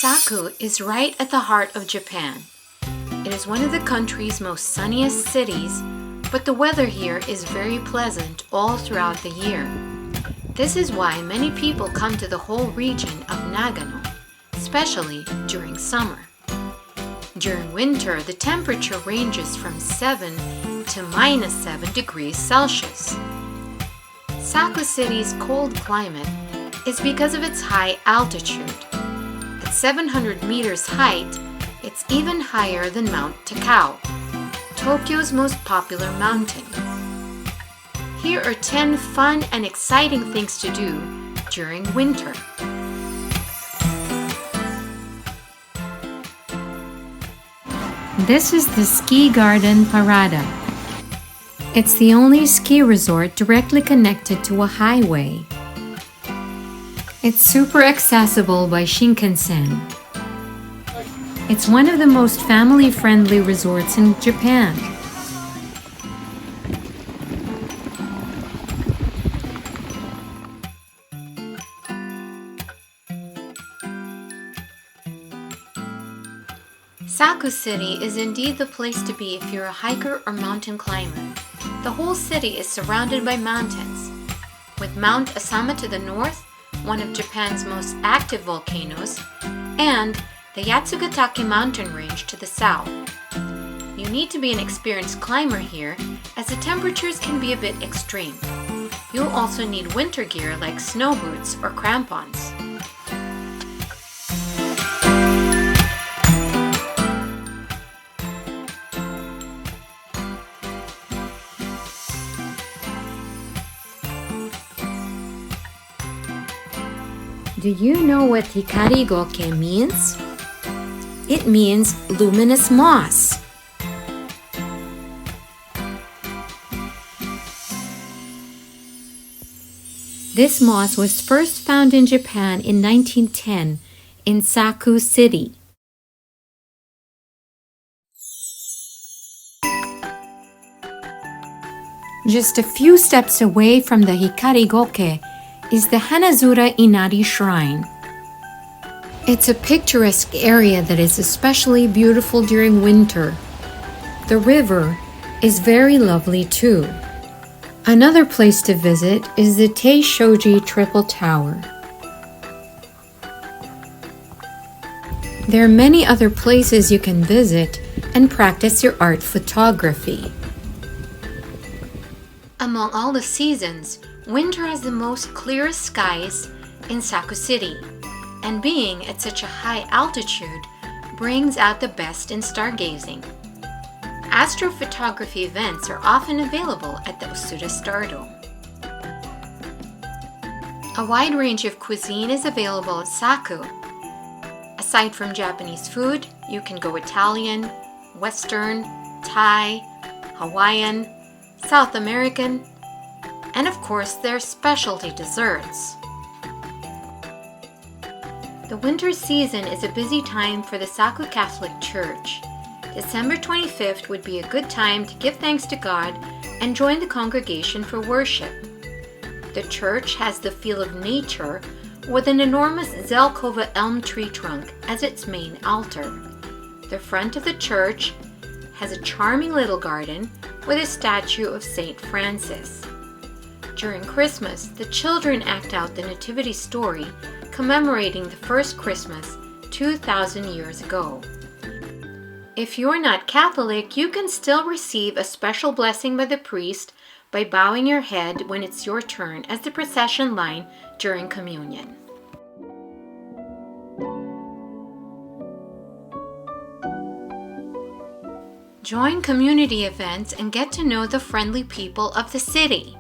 Saku is right at the heart of Japan. It is one of the country's most sunniest cities, but the weather here is very pleasant all throughout the year. This is why many people come to the whole region of Nagano, especially during summer. During winter, the temperature ranges from 7 to -7 degrees Celsius. Saku City's cold climate is because of its high altitude. At 700 meters height, it's even higher than Mount Takao, Tokyo's most popular mountain. Here are 10 fun and exciting things to do during winter. This is the ski garden Parada. It's the only ski resort directly connected to a highway. It's super accessible by Shinkansen. It's one of the most family-friendly resorts in Japan. Saku City is indeed the place to be if you're a hiker or mountain climber. The whole city is surrounded by mountains, with Mount Asama to the north, one of Japan's most active volcanoes, and the Yatsugatake mountain range to the south. You need to be an experienced climber here, as the temperatures can be a bit extreme. You'll also need winter gear like snow boots or crampons. Do you know what hikarigoke means? It means luminous moss. This moss was first found in Japan in 1910 in Saku City. Just a few steps away from the hikarigoke is the Hanazura Inari Shrine. It's a picturesque area that is especially beautiful during winter. The river is very lovely too. Another place to visit is the Teishoji Triple Tower. There are many other places you can visit and practice your art photography. Among all the seasons, winter has the most clearest skies in Saku City, and being at such a high altitude brings out the best in stargazing. Astrophotography events are often available at the Usuda Stardome. A wide range of cuisine is available at Saku. Aside from Japanese food, you can go Italian, Western, Thai, Hawaiian, South American, and of course their specialty desserts. The winter season is a busy time for the Saku Catholic Church. December 25th would be a good time to give thanks to God and join the congregation for worship. The church has the feel of nature with an enormous Zelkova elm tree trunk as its main altar. The front of the church has a charming little garden with a statue of Saint Francis. During Christmas, the children act out the Nativity story commemorating the first Christmas 2,000 years ago. If you're not Catholic, you can still receive a special blessing by the priest by bowing your head when it's your turn as the procession line during communion. Join community events and get to know the friendly people of the city.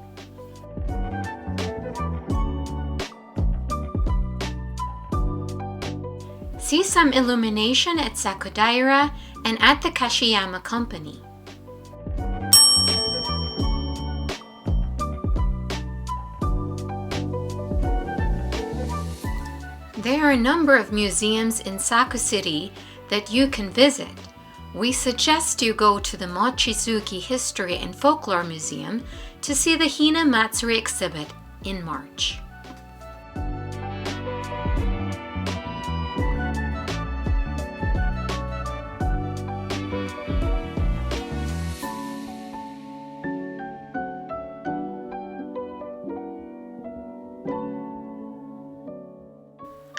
See some illumination at Sakudaira and at the Kashiyama Company. There are a number of museums in Saku City that you can visit. We suggest you go to the Mochizuki History and Folklore Museum to see the Hina Matsuri exhibit in March.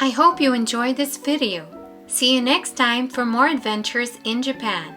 I hope you enjoyed this video. See you next time for more adventures in Japan.